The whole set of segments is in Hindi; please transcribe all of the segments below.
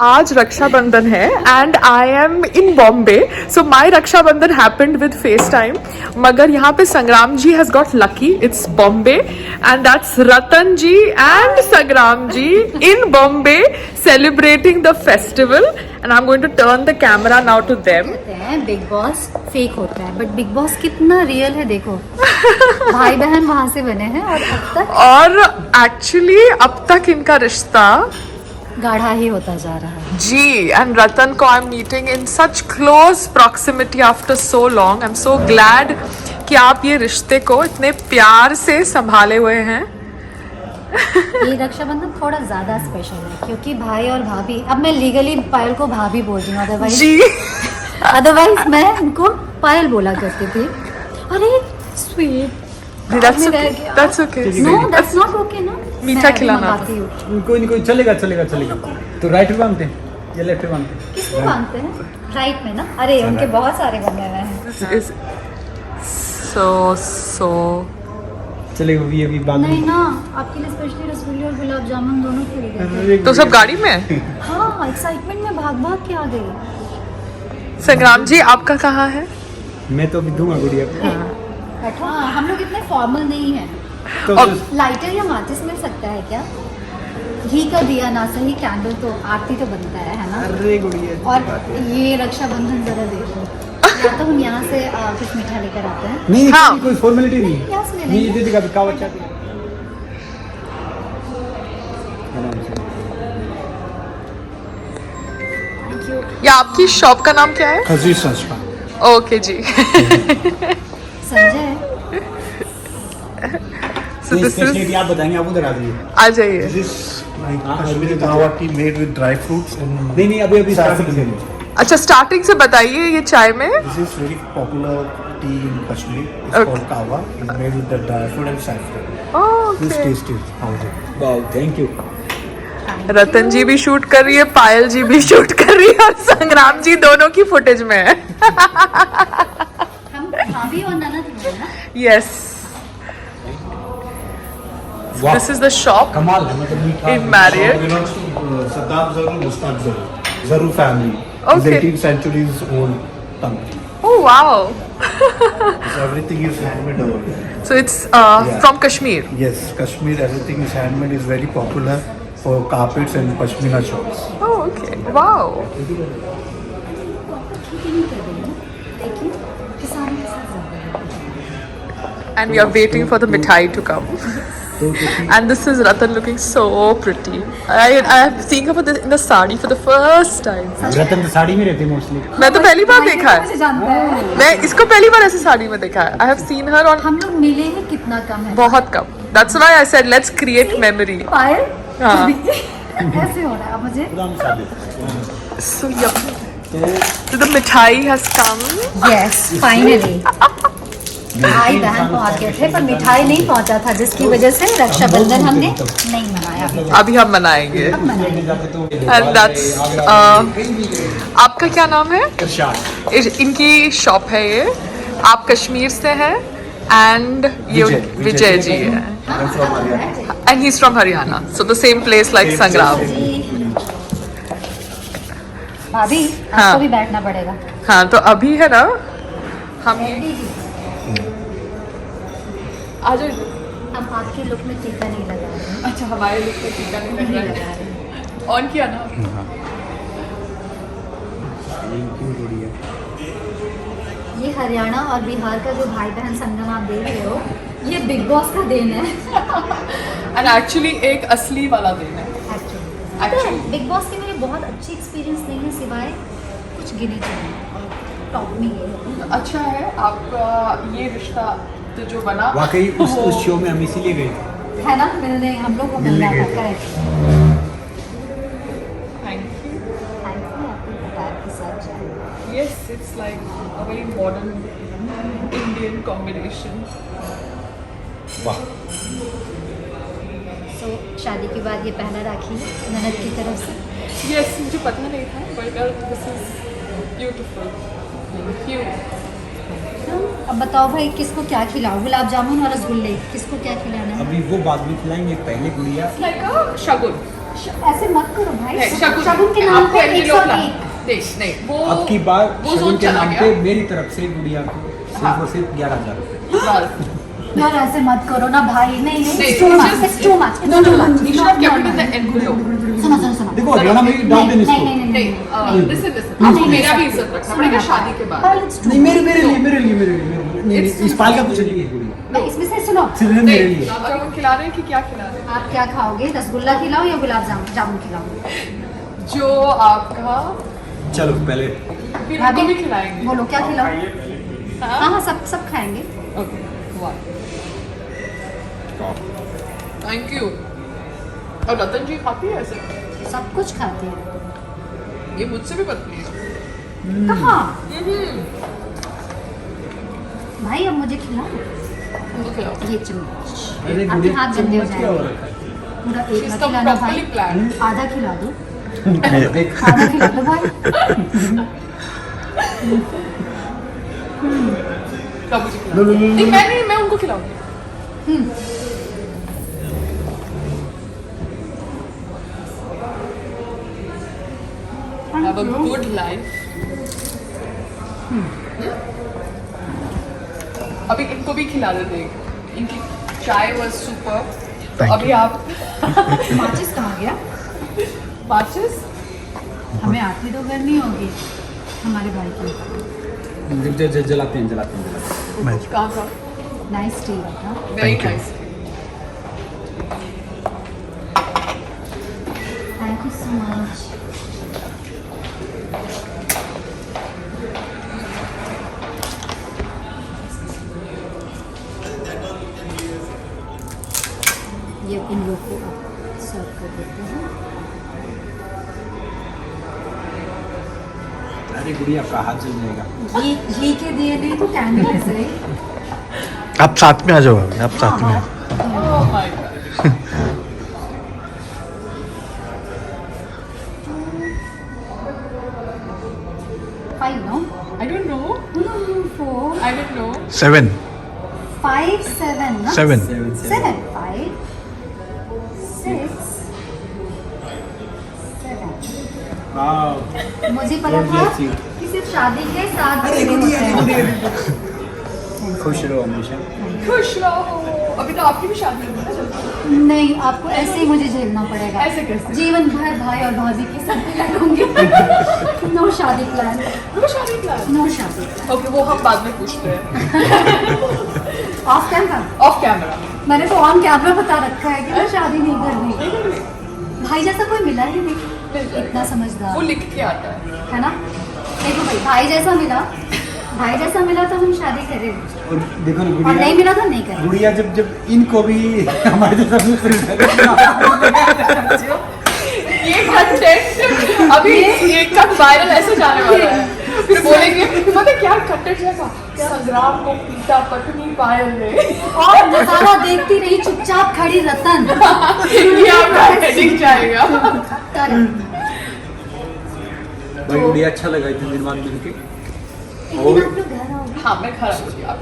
आज रक्षाबंधन है and I am in Bombay so my Rakshabandhan happened with FaceTime मगर यहाँ पे Sangram ji has got lucky it's Bombay and that's Ratan ji and Sangram ji in Bombay celebrating the festival and I am going to turn the camera now to them. Big Boss fake होता है बट बिग बॉस कितना रियल है देखो। भाई बहन वहां से बने हैं और एक्चुअली अब तक इनका रिश्ता गाढ़ा ही होता जा रहा है जी। एंड रतन को I am meeting in such close proximity after so long. I am so glad कि आप ये रिश्ते को इतने प्यार से संभाले हुए हैं। ये रक्षाबंधन थोड़ा ज्यादा स्पेशल है क्योंकि भाई और भाभी, अब मैं लीगली पायल को भाभी बोल रही हूँ, अदरवाइज जी अदरवाइज मैं उनको पायल बोला करती थी। अरे sweet that's okay. That's okay. No that's not okay ना। मीठा खिलाना कोई नहीं, कोई चलेगा चलेगा चलेगा। तो राइट में बांधते हैं या लेफ्ट में बांधते हैं? किसमें बांधते हैं? राइट में ना। अरे उनके बहुत सारे बने हुए हैं। so चलेगा भी अभी बांध नहीं ना, आपके लिए स्पेशली रसगुल्ले और गुलाब जामुन दोनों खरीदे थे। तो सब गाड़ी में? हाँ, एक्साइटमेंट में भाग भाग के आ गई। संग्राम जी आपका कहाँ है? मैं तो अभी दूंगा गुड़िया को। बैठो। हाँ, हम लोग इतने फॉर्मल नहीं हैं। तो लाइटर या माचिस मिल सकता है क्या? घी का दिया ना सही, कैंडल तो आरती तो बनता है ना। अरे गुड़िया। और ये रक्षाबंधन जरा देखो, या तो हम यहाँ से कुछ मीठा लेकर आते हैं। नहीं हाँ। कोई फॉर्मेलिटी नहीं। यहाँ से ले नहीं लेंगे। ये दिखा कावा चाहती है। Thank you। या आपकी शॉप का नाम क्या है? अजीज संस्था। ओके जी। संजय So this is आप बताएंगे, आप उधर आ जाइए। आ जाइए। This is like Kashmiri Dawa tea made with dry fruits and नहीं अभी saffron. स्टार्टिंग अच्छा स्टार्टिंग से बताइए ये चाय में। This is very popular tea in Kashmir. It's Okay. called kawa. It's made with the dry fruit and saffron. This okay. taste is how is it? Wow thank you. Ratan ji भी शूट कर रही है, पायल जी भी शूट कर रही है और संग्राम जी दोनों की फुटेज में है। हम भाभी और ननद हैं ना। Yes this is the shop कमाल है मतलब मीठा। in Marriott. Belongs to Saddam Zarur, Mustaq Zarur. Zarur family. It's Okay. 18th century's old company. Oh wow. So everything is handmade over here. So it's Yeah. from Kashmir. Yes, Kashmir, everything is handmade, is very popular for carpets and pashmina shawls. Oh okay. Wow. देखिए, किसानों के साथ ज़्यादा। And we are waiting for the mithai to come. And this is Ratan looking so pretty. I have seen her in the sari for the first time. रतन तो साड़ी में रहती है मोस्टली। मैं तो पहली बार देखा मुझे है। जानता है। मैं इसको पहली बार ऐसे साड़ी में देखा है। I have seen her on हम लोग मिले ही कितना कम है। बहुत कम। That's why I said let's create memory. पायल हाँ। ऐसे हो रहा है अब मुझे। So yummy. So the mithai has come. Yes finally भाई बहन पहुंच गए थे पर मिठाई नहीं पहुंचा था जिसकी वजह से रक्षाबंधन हमने नहीं मनाया अभी तक। अभी हम मनाएंगे। अब मनाएंगे। And that's आपका क्या नाम है? इनकी शॉप है ये। आप कश्मीर से हैं एंड ये विजय जी है I'm from Haryana. And he is from Haryana so the same place like संग्राम। भाभी हाँ। आपको भी बैठना पड़ेगा। हाँ तो अभी है ना हम आज अब आपके लुक में टीका नहीं लगा रहे हैं। अच्छा हमारे लुक पे टीका नहीं लग नहीं रहा लगा है। रहे हैं। ऑन किया ना? ये हरियाणा और बिहार का जो भाई बहन संगम आप देख रहे हो ये बिग बॉस का देन है। एंड एक्चुअली एक असली वाला दिन है। एक्चुअली बिग बॉस के मेरे बहुत अच्छे एक्सपीरियंस नहीं है सिवाय कुछ गिने चुने टॉप में ये है। अच्छा है आपका ये रिश्ता तो जो बना वाकई उस शो में हम इसीलिए गए थे। है ना, मिलने हम लोग को मिलना था। Correct. Thank you. Thank you आपको बताया के साथ जाए। Yes, it's like a very modern Indian combination. वाह। सो शादी के बाद ये पहला राखी ननद की तरफ से। Yes, मुझे पता नहीं था, but this is beautiful. Thank you. अब बताओ भाई किसको क्या खिलाओ? गुलाब जामुन और रसगुल्ले किसको क्या खिलाना है? अभी वो बाद में खिलाएंगे, पहले गुड़िया। It's like a shagun. ऐसे मत करो भाई, शगुन शगुन के नाम पे 101। नहीं वो अब की बार वो शगुन जोन के चला नाम गया। पे मेरी तरफ से गुड़िया को सिर्फ और सिर्फ 11,000 रुपए। यार ऐसे मत करो ना भाई, नहीं नहीं, it's too much, it's too much, it's too much. You should have kept it in the envelope. सुनो देखो हरियाणा में ही डाल देने इसको। नहीं listen आपको मेरा भी इज्जत रखना पड़ेगा शादी के बाद। नहीं मेरे लिए इस पाल का कुछ नहीं है गुड़िया, इसमें से सुनो, सिर्फ मेरे नहीं लिए। आप जामुन खिला रहे हैं कि क्या खिला रहे हैं? आप क्या खाओगे? रसगुल्ला खिलाओ या गुलाब जामुन खिलाओ? जो आपका चलो पहले फिर उनको भी खिलाएंगे। बोलो क्या खिलाओ? हाँ हाँ सब खाएंगे। Okay thank you. और रतन जी खाती है ऐसे? सब कुछ खाते हैं। ये मुझसे भी पतली है। कहाँ भाई, अब मुझे खिलाओ। उनको खिलाओ। ये चम्मच, अरे आपके गुड़िया हाथ गंदे हो चम्मच क्या हो जाएंगे। रखा है? पूरा एक She's मत come खिलाना properly भाई, planned. आधा खिला दो, देख आधा खिला दो भाई। कब मुझे खिलाओ? नहीं मैं उनको खिलाऊंगी। Have a good life. अभी इनको भी खिला देते हैं। इनकी चाय was super. तो अभी आप माचिस कहाँ गया? माचिस हमें आरती तो करनी होगी हमारे भाई की। जलाते हैं कहाँ का? नाइस टी था। Very nice. Thank you so much. ये इन लोग को आप सर्व कर देते हैं। अरे गुड़िया आपका हाथ जल जाएगा। घी के दिए नहीं तो कैंडल है सही। आप साथ में आ जाओ अभी, आप साथ में। Oh my god. Five no I don't know. 4 I don't know. 7 5 7 ना 7 7 5 6 7। मुझे पता था कि सिर्फ शादी के 7 दिन होते हैं। खुश रहो हमेशा। खुश रहो। अभी तो आपकी भी शादी होगी ना जल्दी। नहीं, आपको ऐसे ही मुझे झेलना पड़ेगा। ऐसे कैसे? जीवन भर भाई और भाभी के साथ रहूंगी। नो शादी प्लान, वो शादी प्लान। नो शादी प्लान। ओके वो हम बाद में पूछते हैं। Of camera? Of camera. मैंने तो ऑन कैमरा बता रखा है कि मैं शादी नहीं करनी। भाई जैसा कोई मिला ही नहीं, इतना वो समझदार, लिख के आता है। है ना? देखो भाई जैसा मिला, भाई जैसा मिला तो हम शादी करें, और देखो ना और गुड़िया, नहीं मिला तो नहीं करें। गुड़िया जब इनको भी हमारे जैसा ये कंटेंट अभी एक का वायरल ऐसे जाने वाला है। फिर बोलेंगे पता क्या कंटेंट जाएगा, संग्राम को पीटा पत्नी पायल ने। और नजारा देखती रही चुपचाप खड़ी रतन। ये आपका हेडिंग जाएगा। भाई गुड़िया अच्छा लगा इतने दिन बाद मिलके। एक दिन आप लोग घर आओ। हाँ मैं घर आऊंगी आप।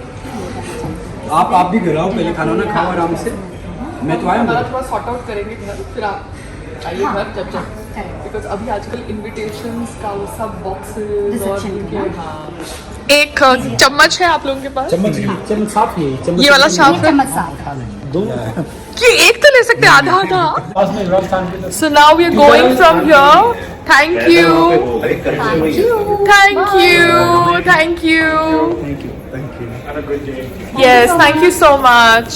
आप भी घर आओ, पहले खाना ना खाओ आराम से। मैं तो आया हमारा हूँ। थोड़ा सॉर्ट आउट करेंगे घर, फिर आप आइए हाँ, घर जब हाँ, जब correct। बिकॉज अभी आजकल इनविटेशंस का वो सब बॉक्सेस और Reception उनके का। हाँ। एक चम्मच है आप लोगों के पास? चम्मच साफ नहीं है, चम्मच ये वाला साफ है? चम्मच साफ। दो कि एक तो ले सकते हैं, आधा आधा। पास में राजस्थान के So now we are going from here. Thank you. Thank you. Thank you. Thank you. Thank you. Yes, thank you so much.